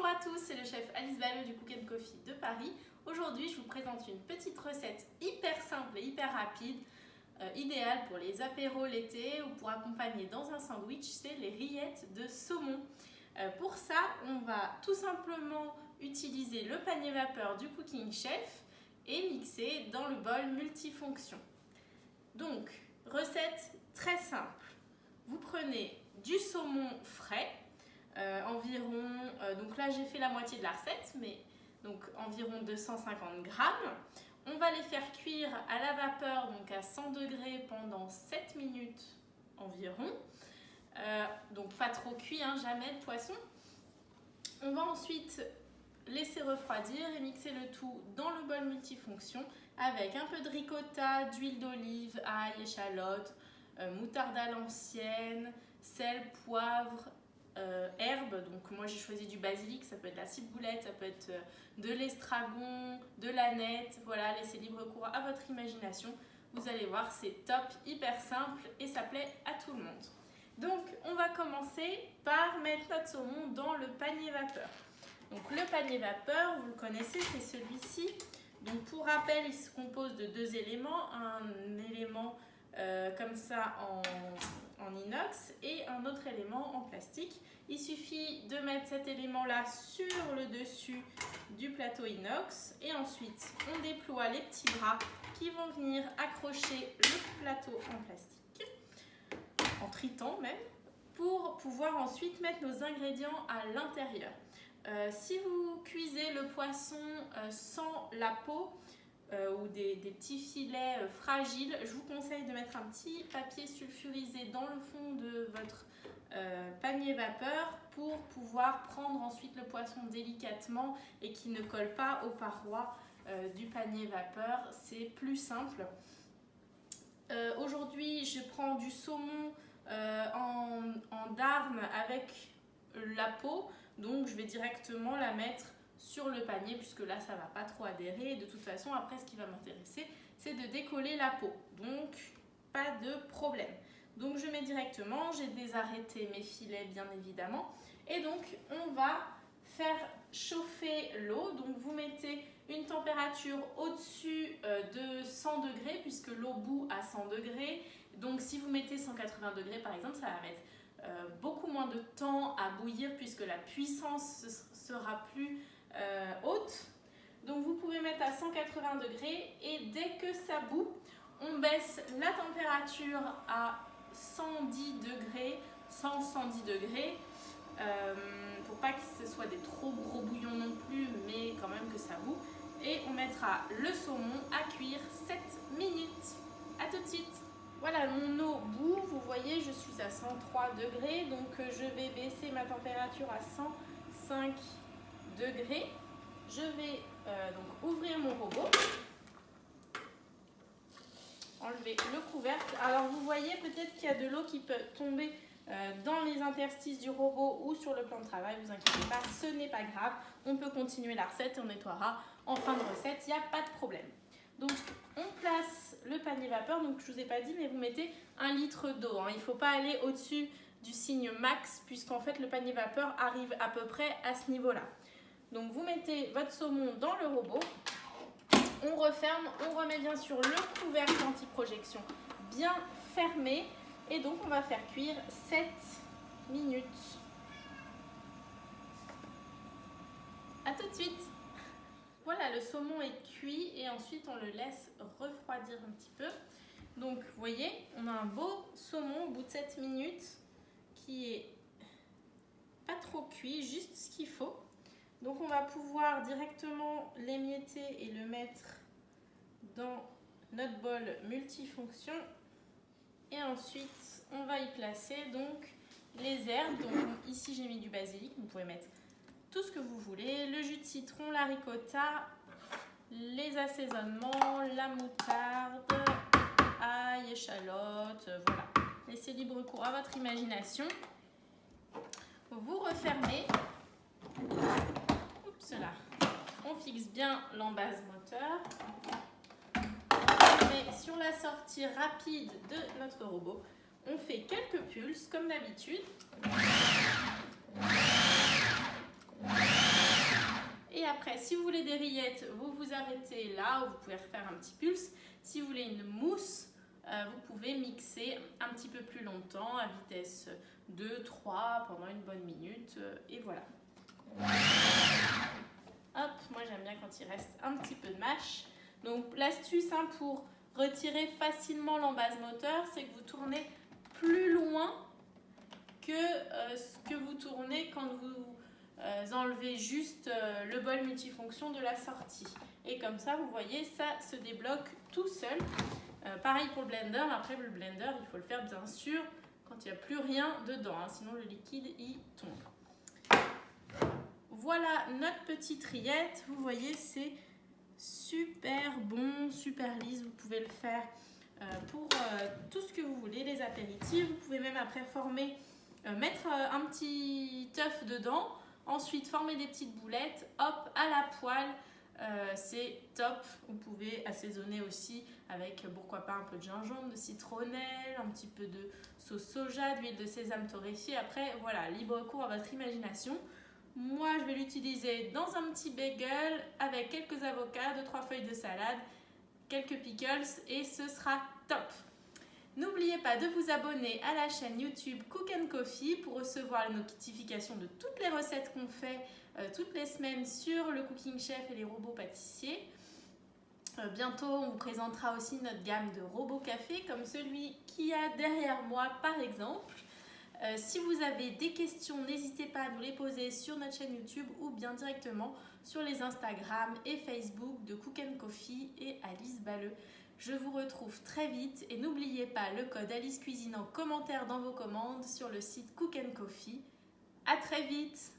Bonjour à tous, c'est le chef Alice Balleux du Cook & Coffee de Paris. Aujourd'hui, je vous présente une petite recette hyper simple et hyper rapide, idéale pour les apéros l'été ou pour accompagner dans un sandwich, c'est les rillettes de saumon. Pour ça, on va tout simplement utiliser le panier vapeur du Cooking Chef et mixer dans le bol multifonction. Donc, recette très simple. Vous prenez du saumon frais, donc là j'ai fait la moitié de la recette, mais donc environ 250 grammes. On va les faire cuire à la vapeur, donc à 100 degrés pendant 7 minutes environ. Donc pas trop cuit, hein, jamais le poisson. On va ensuite laisser refroidir et mixer le tout dans le bol multifonction avec un peu de ricotta, d'huile d'olive, ail, échalote, moutarde à l'ancienne, sel, poivre, herbes. Donc moi j'ai choisi du basilic, ça peut être de la ciboulette, ça peut être de l'estragon, de l'aneth. Voilà, laissez libre cours à votre imagination. Vous allez voir, c'est top, hyper simple et ça plaît à tout le monde. Donc on va commencer par mettre notre saumon dans le panier vapeur. Donc le panier vapeur, vous le connaissez, c'est celui-ci. Donc pour rappel, il se compose de deux éléments, un élément comme ça en inox et un autre élément en plastique. Il suffit de mettre cet élément-là sur le dessus du plateau inox et ensuite on déploie les petits bras qui vont venir accrocher le plateau en plastique, en tritant même, pour pouvoir ensuite mettre nos ingrédients à l'intérieur. Si vous cuisez le poisson sans la peau ou des petits filets fragiles, je vous conseille de mettre un petit papier sulfurisé dans le fond de votre panier vapeur pour pouvoir prendre ensuite le poisson délicatement et qu'il ne colle pas aux parois du panier vapeur. C'est plus simple. Aujourd'hui, je prends du saumon en darne avec la peau. Donc je vais directement la mettre sur le panier puisque là ça va pas trop adhérer. Et de toute façon après ce qui va m'intéresser c'est de décoller la peau. Donc pas de problème. Donc je mets directement, j'ai désarrêté mes filets bien évidemment. Et donc on va faire chauffer l'eau. Donc vous mettez une température au-dessus de 100 degrés puisque l'eau bout à 100 degrés. Donc si vous mettez 180 degrés par exemple, ça va mettre beaucoup moins de temps à bouillir puisque la puissance sera plus haute. Donc vous pouvez mettre à 180 degrés et dès que ça bout, on baisse la température à 110 degrés, 110 degrés pour pas que ce soit des trop gros bouillons non plus, mais quand même que ça bout. Et on mettra le saumon à cuire 7 minutes. À tout de suite. Voilà, mon eau bout, vous voyez, je suis à 103 degrés, donc je vais baisser ma température à 105 degrés. Je vais donc ouvrir mon robot, enlever le couvercle. Alors vous voyez peut-être qu'il y a de l'eau qui peut tomber dans les interstices du robot ou sur le plan de travail, vous inquiétez pas, ce n'est pas grave. On peut continuer la recette et on nettoiera en fin de recette, il n'y a pas de problème. Donc on place le panier vapeur, donc je ne vous ai pas dit, mais vous mettez 1 litre d'eau. Hein. Il ne faut pas aller au-dessus du signe max, puisqu'en fait le panier vapeur arrive à peu près à ce niveau-là. Donc vous mettez votre saumon dans le robot, on referme, on remet bien sûr le couvercle anti-projection bien fermé, et donc on va faire cuire 7 minutes. A tout de suite. Voilà, le saumon est cuit et ensuite on le laisse refroidir un petit peu. Donc vous voyez, on a un beau saumon au bout de 7 minutes qui est pas trop cuit, juste ce qu'il faut. Donc on va pouvoir directement l'émietter et le mettre dans notre bol multifonction. Et ensuite on va y placer donc les herbes. Donc ici j'ai mis du basilic, vous pouvez mettre tout ce que vous voulez, le jus de citron, la ricotta, les assaisonnements, la moutarde, ail, échalote, voilà. Laissez libre cours à votre imagination. Vous refermez. Oups là. On fixe bien l'embase moteur. On met sur la sortie rapide de notre robot. On fait quelques pulses comme d'habitude. après, si vous voulez des rillettes, vous vous arrêtez là ou vous pouvez refaire un petit pulse. Si vous voulez une mousse, vous pouvez mixer un petit peu plus longtemps à vitesse 2, 3 pendant une bonne minute et voilà. Hop, moi j'aime bien quand il reste un petit peu de mâche. Donc l'astuce pour retirer facilement l'embase moteur, c'est que vous tournez plus loin que ce que vous tournez quand vous enlevez juste le bol multifonction de la sortie. Et comme ça, vous voyez, ça se débloque tout seul. Pareil pour le blender. Après, le blender, il faut le faire bien sûr quand il n'y a plus rien dedans, hein, sinon le liquide y tombe. Voilà notre petite rillette. Vous voyez, c'est super bon, super lisse. Vous pouvez le faire pour tout ce que vous voulez, les apéritifs. Vous pouvez même après mettre un petit œuf dedans. Ensuite, former des petites boulettes, hop, à la poêle. C'est top. Vous pouvez assaisonner aussi avec pourquoi pas un peu de gingembre, de citronnelle, un petit peu de sauce soja, d'huile de sésame torréfiée. Après, voilà, libre cours à votre imagination. Moi, je vais l'utiliser dans un petit bagel avec quelques avocats, 2-3 feuilles de salade, quelques pickles et ce sera top. N'oubliez pas de vous abonner à la chaîne YouTube Cook & Coffee pour recevoir les notifications de toutes les recettes qu'on fait toutes les semaines sur le Cooking Chef et les robots pâtissiers. Bientôt, on vous présentera aussi notre gamme de robots café comme celui qu'il y a derrière moi par exemple. Si vous avez des questions, n'hésitez pas à nous les poser sur notre chaîne YouTube ou bien directement sur les Instagram et Facebook de Cook & Coffee et Alice Balleux. Je vous retrouve très vite et n'oubliez pas le code Alice Cuisine en commentaire dans vos commandes sur le site Cook & Coffee. À très vite!